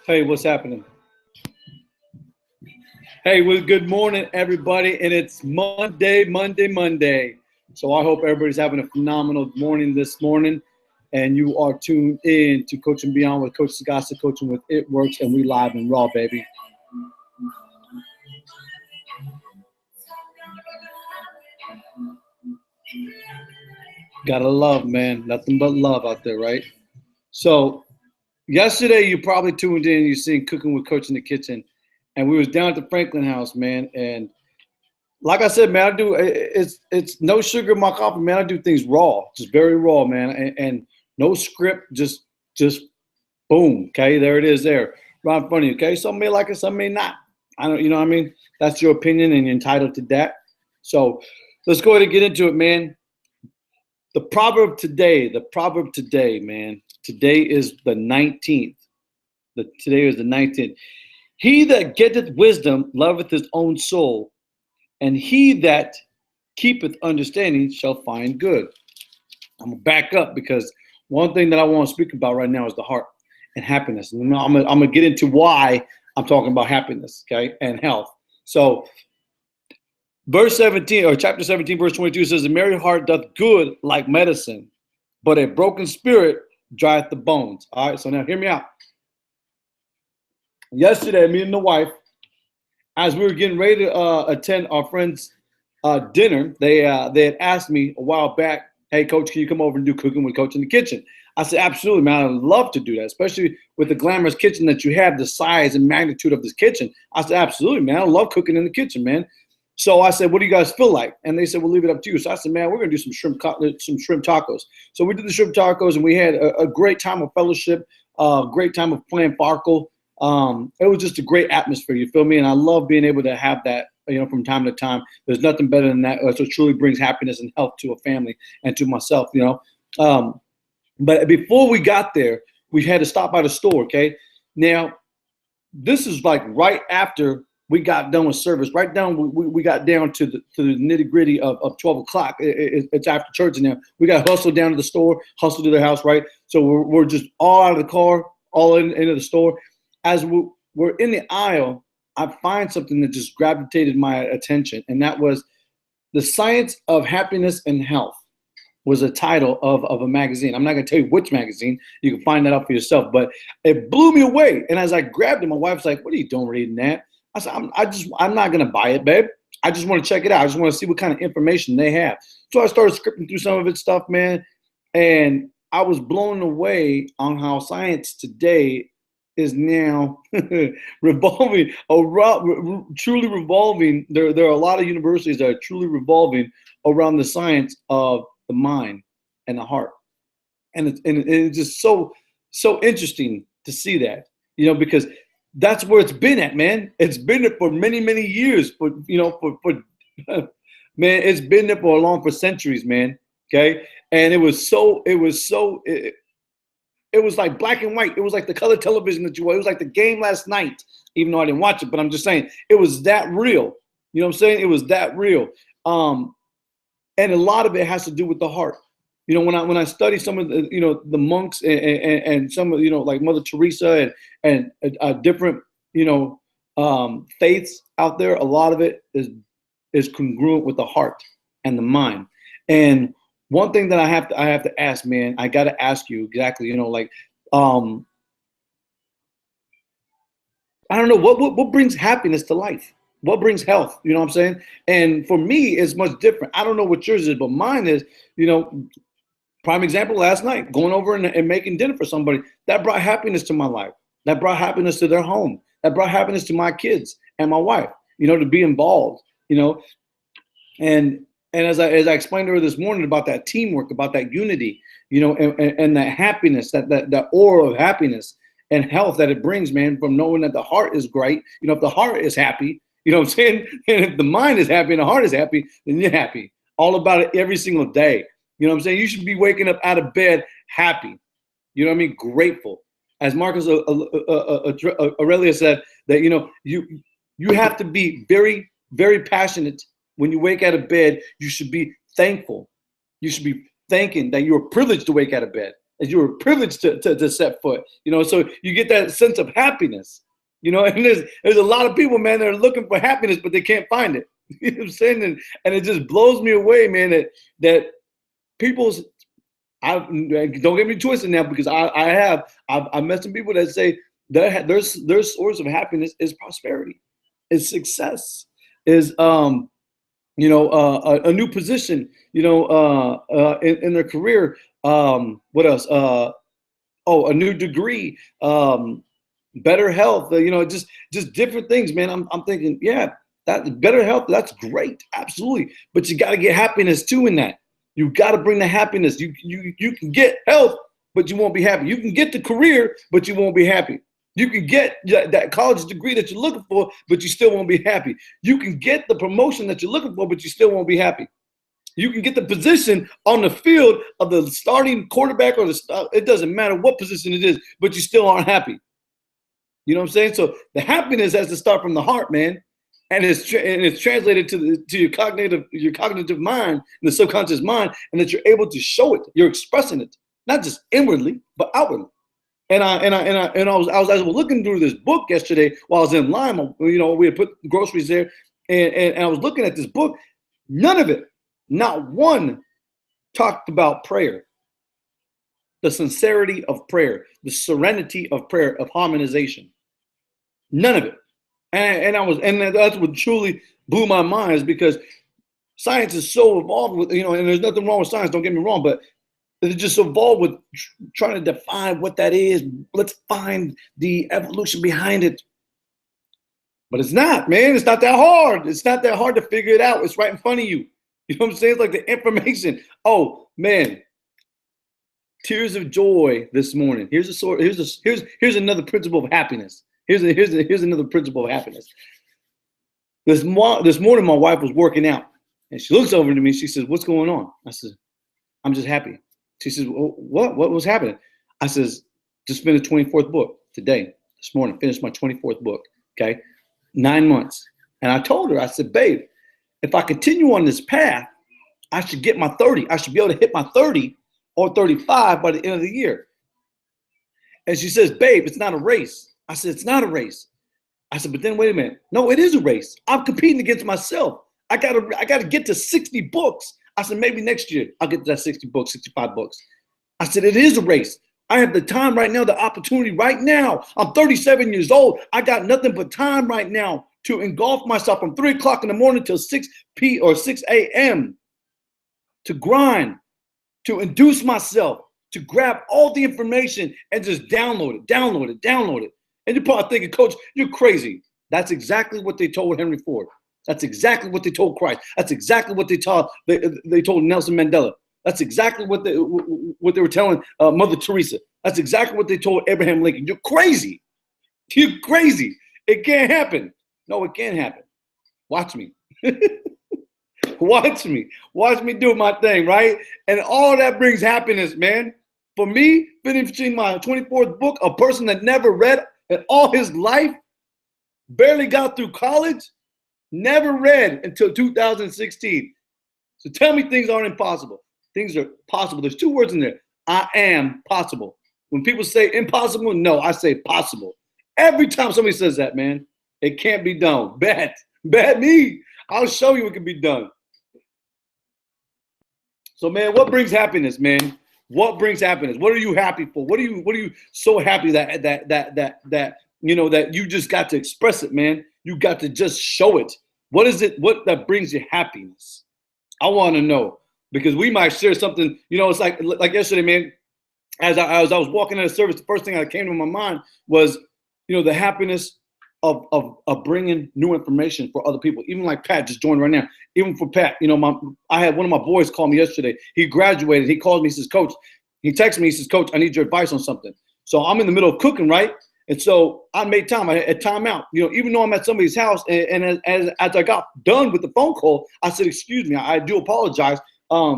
Hey, what's happening? Hey, well, good morning, everybody. And it's Monday. So I hope everybody's having a phenomenal morning this morning. And you are tuned in to Coaching Beyond with Coach Sagasa, Coaching with It Works, and we live and raw, baby. Gotta love, man. Nothing but love out there, right? So yesterday you probably tuned in, you seen Cooking with Coach in the Kitchen. And we was down at the Franklin house, man. And like I said, man, it's no sugar in my coffee, man. I do things raw, just very raw, man, and no script, just boom. Okay, there it is, there right in front of you. Okay, some may like it, some may not. I don't, you know what I mean? That's your opinion, and you're entitled to that. So let's go ahead and get into it, man. The proverb today, man. Today is the 19th. Today is the 19th. He that getteth wisdom loveth his own soul, and he that keepeth understanding shall find good. I'm going to back up because one thing that I want to speak about right now is the heart and happiness. And I'm going to get into why I'm talking about happiness, okay, and health. So verse 17, or chapter 17, verse 22 says, a merry heart doth good like medicine, but a broken spirit drieth the bones. All right, so now hear me out. Yesterday, me and the wife, as we were getting ready to attend our friend's dinner, they had asked me a while back, hey, Coach, can you come over and do Cooking with Coach in the Kitchen? I said, absolutely, man. I'd love to do that, especially with the glamorous kitchen that you have, the size and magnitude of this kitchen. I said, absolutely, man. I love cooking in the kitchen, man. So I said, what do you guys feel like? And they said, we'll leave it up to you. So I said, man, we're going to do some shrimp tacos. So we did the shrimp tacos, and we had a great time of fellowship, great time of playing Farkle. It was just a great atmosphere, you feel me? And I love being able to have that, from time to time. There's nothing better than that. So it truly brings happiness and health to a family and to myself, But before we got there, we had to stop by the store, okay? Now, this is like right after we got done with service, right down, we got down to the nitty gritty of 12 o'clock. It's after church now. We got hustled down to the store, hustled to their house, right? So we're just all out of the car, all into the store. As we're in the aisle, I find something that just gravitated my attention, and that was The Science of Happiness and Health was a title of a magazine. I'm not going to tell you which magazine. You can find that out for yourself, but it blew me away. And as I grabbed it, my wife's like, what are you doing reading that? I said, I'm not going to buy it, babe. I just want to check it out. I just want to see what kind of information they have. So I started scripting through some of its stuff, man, and I was blown away on how science today is now revolving around, truly revolving. There are a lot of universities that are truly revolving around the science of the mind and the heart, and it's just so interesting to see that, because that's where it's been at, man. It's been there for many years, but man, it's been there for centuries, man. Okay, and it was like black and white. It was like the color television that you watch. It was like the game last night, even though I didn't watch it. But I'm just saying, it was that real. You know what I'm saying? It was that real. And a lot of it has to do with the heart. When I study some of the, the monks and some of, like Mother Teresa and different, faiths out there, a lot of it is congruent with the heart and the mind. And one thing that I have to ask, man, I got to ask you exactly, I don't know what brings happiness to life. What brings health? You know what I'm saying? And for me, it's much different. I don't know what yours is, but mine is, prime example, last night, going over and making dinner for somebody. That brought happiness to my life. That brought happiness to their home. That brought happiness to my kids and my wife, to be involved, And as I explained to her this morning about that teamwork, about that unity, and that happiness, that aura of happiness and health that it brings, man, from knowing that the heart is great. If the heart is happy, you know what I'm saying? And if the mind is happy and the heart is happy, then you're happy. All about it every single day. You know what I'm saying? You should be waking up out of bed happy. You know what I mean? Grateful. As Marcus Aurelius said, that, you have to be very, very passionate. When you wake out of bed, you should be thankful. You should be thanking that you're privileged to wake out of bed. as you were privileged to set foot. So you get that sense of happiness. And there's a lot of people, man, that are looking for happiness, but they can't find it. You know what I'm saying? And it just blows me away, man, that people's, don't get me twisted now, because I've met some people that say their source of happiness is prosperity, is success, is a new position, in their career. What else? A new degree, better health. Just different things, man. I'm thinking, yeah, that better health. That's great, absolutely. But you got to get happiness too in that. You got to bring the happiness. You can get health, but you won't be happy. You can get the career, but you won't be happy. You can get that college degree that you're looking for, but you still won't be happy. You can get the promotion that you're looking for, but you still won't be happy. You can get the position on the field of the starting quarterback or it doesn't matter what position it is, but you still aren't happy. You know what I'm saying? So the happiness has to start from the heart, man. And it's translated to your cognitive mind, the subconscious mind, and that you're able to show it. You're expressing it, not just inwardly, but outwardly. And I was looking through this book yesterday while I was in line. We had put groceries there, and I was looking at this book. None of it, not one, talked about prayer, the sincerity of prayer, the serenity of prayer, of harmonization. None of it. And that's what truly blew my mind, is because science is so involved with, and there's nothing wrong with science, don't get me wrong, but it's just involved with trying to define what that is. Let's find the evolution behind it. But it's not, man. It's not that hard. It's not that hard to figure it out. It's right in front of you. You know what I'm saying? It's like the information. Oh, man. Tears of joy this morning. Here's another principle of happiness. Here's another principle of happiness. This morning, my wife was working out, and she looks over to me. She says, "What's going on?" I said, "I'm just happy." She says, well, "What was happening?" I says, "Just finished 24th book today, this morning. Finished my 24th book. Okay, 9 months." And I told her, I said, "Babe, if I continue on this path, I should get my 30. I should be able to hit my 30 or 35 by the end of the year." And she says, "Babe, it's not a race." I said, "It's not a race." I said, "But then wait a minute. No, it is a race. I'm competing against myself. I gotta get to 60 books. I said, maybe next year I'll get to that 60 books, 65 books. I said, it is a race. I have the time right now, the opportunity right now. I'm 37 years old. I got nothing but time right now to engulf myself from 3 o'clock in the morning till 6 a.m. to grind, to induce myself, to grab all the information and just download it. And you're probably thinking, Coach, you're crazy. That's exactly what they told Henry Ford. That's exactly what they told Christ. That's exactly what they told Nelson Mandela. That's exactly what they were telling Mother Teresa. That's exactly what they told Abraham Lincoln. You're crazy. You're crazy. It can't happen. No, it can't happen. Watch me. Watch me do my thing, right? And all that brings happiness, man. For me, finishing my 24th book, a person that never read in all his life, barely got through college, never read until 2016. So tell me things aren't impossible. Things are possible. There's 2 words in there. I am possible. When people say impossible, no, I say possible. Every time somebody says that, man, it can't be done. Bet me. I'll show you it can be done. So, man, what brings happiness, man? What brings happiness? What are you happy for? What are you so happy that you just got to express it, man? You got to just show it. What is it? What that brings you happiness? I want to know, because we might share something. It's like yesterday, man. As I was walking in the service, the first thing that came to my mind was, the happiness of bringing new information for other people. Even like Pat just joined right now. Even for Pat, I had one of my boys call me yesterday. He graduated. He called me. He says, Coach. He texted me. He says, Coach, I need your advice on something. So I'm in the middle of cooking, right? And so I made time. I had time out. Even though I'm at somebody's house, and as I got done with the phone call, I said, excuse me, I do apologize. I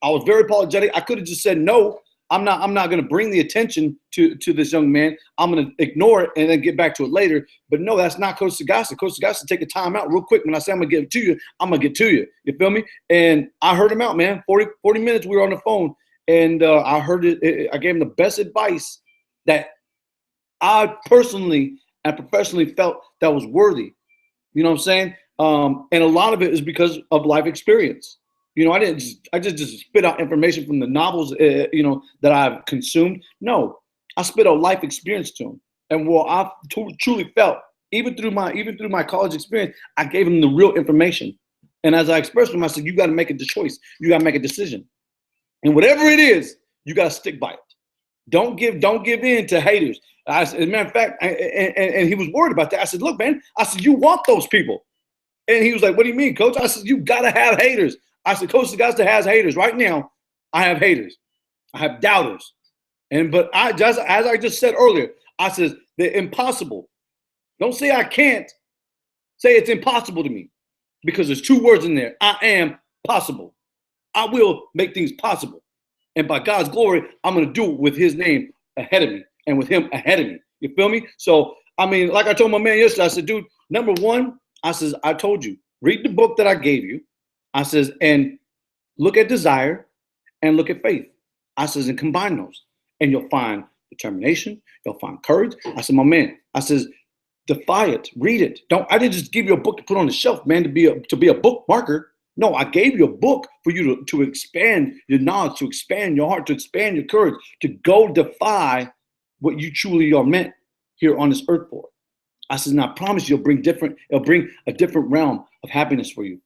was very apologetic. I could have just said no. I'm not going to bring the attention to this young man. I'm going to ignore it and then get back to it later. But no, that's not Coach Sagasta. Coach Sagasta take a time out real quick. When I say I'm going to get it to you, I'm going to get to you. You feel me? And I heard him out, man. 40 minutes we were on the phone. and I heard it. I gave him the best advice that I personally and professionally felt that was worthy. You know what I'm saying? And a lot of it is because of life experience. You know, I just spit out information from the novels, you know, that I've consumed. No, I spit out life experience to him, and what I truly felt, even through my college experience, I gave him the real information. And as I expressed to him, I said, "You got to make a choice. You got to make a decision, and whatever it is, you got to stick by it. Don't give in to haters." As a matter of fact, and he was worried about that. I said, "Look, man," I said, "you want those people." And he was like, "What do you mean, coach?" I said, "You got to have haters." I said, "Coach, the guys that has haters right now, I have haters. I have doubters. But I just, as I just said earlier, I said, they're impossible. Don't say I can't. Say it's impossible to me, because there's two words in there. I am possible. I will make things possible. And by God's glory, I'm going to do it with his name ahead of me and with him ahead of me. You feel me? So, I mean, like I told my man yesterday, I said, dude, number one, I says, I told you, read the book that I gave you. I says, and look at desire and look at faith. I says, and combine those, and you'll find determination. You'll find courage. I said, my man, I says, defy it, read it. I didn't just give you a book to put on the shelf, man, to be a bookmarker. No, I gave you a book for you to expand your knowledge, to expand your heart, to expand your courage, to go defy what you truly are meant here on this earth for. I said, and I promise you, it'll bring a different realm of happiness for you.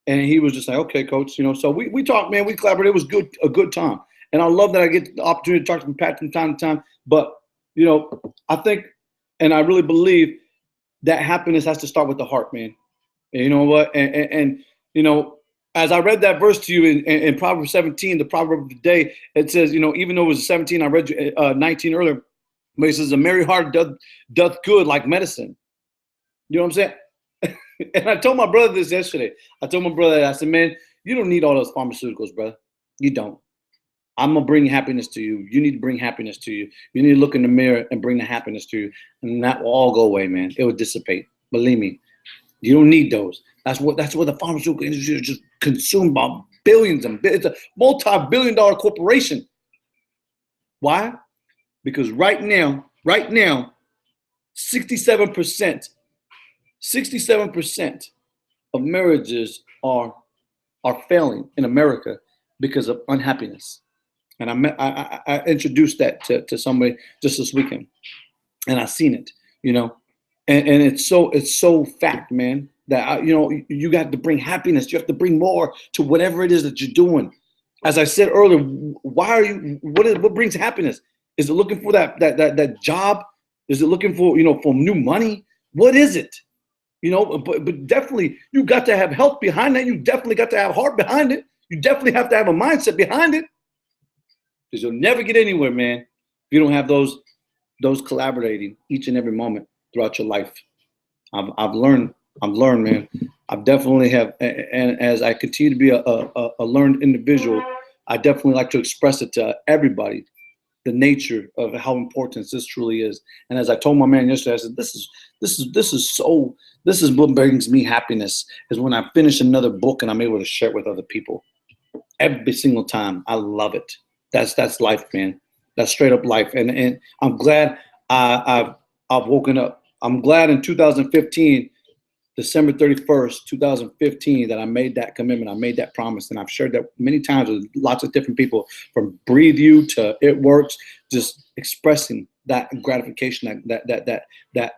And he was just like, okay, coach, you know, so we talked, man, we collaborated. It was a good time. And I love that I get the opportunity to talk to Pat from time to time. But, you know, I think, and I really believe that happiness has to start with the heart, man. And you know what? And you know, as I read that verse to you in Proverbs 17, the proverb of the day, it says, you know, even though it was 17, I read 19 earlier, but it says, a merry heart doth good like medicine. You know what I'm saying? And I told my brother this yesterday. I told my brother, I said, man, you don't need all those pharmaceuticals, brother. You don't. I'm going to bring happiness to you. You need to bring happiness to you. You need to look in the mirror and bring the happiness to you. And that will all go away, man. It will dissipate. Believe me. You don't need those. That's what the pharmaceutical industry is just consumed by billions and billions. It's a multi-billion-dollar corporation. Why? Because right now, 67% of marriages are failing in America because of unhappiness. And I introduced that to somebody just this weekend, and I seen it, you know, and it's so fact, man, that you know, you got to bring happiness. You have to bring more to whatever it is that you're doing. As I said earlier, what brings happiness? Is it looking for that job? Is it looking for, you know, for new money? What is it? You know, but definitely you got to have health behind that. You definitely got to have heart behind it. You definitely have to have a mindset behind it. Because you'll never get anywhere, man, if you don't have those collaborating each and every moment throughout your life. I've learned, man. I've definitely have, and as I continue to be a learned individual, I definitely like to express it to everybody, the nature of how important this truly is. And as I told my man yesterday, I said, this is what brings me happiness, is when I finish another book and I'm able to share it with other people. Every single time. I love it. That's life, man. That's straight up life. And I'm glad I've woken up. I'm glad in 2015, December 31st, 2015, that I made that commitment. I made that promise. And I've shared that many times with lots of different people, from Breathe You to It Works, just expressing that gratification, that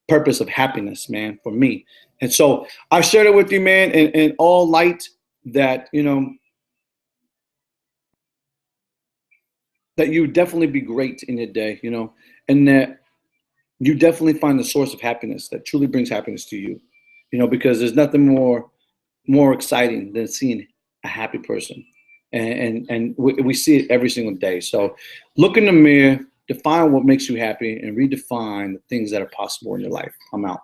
purpose of happiness, man, for me. And so I shared it with you, man, in all light, that, you know, that you definitely be great in your day, you know, and that you definitely find the source of happiness that truly brings happiness to you, you know, because there's nothing more exciting than seeing a happy person. And we see it every single day. So look in the mirror, define what makes you happy, and redefine the things that are possible in your life. I'm out.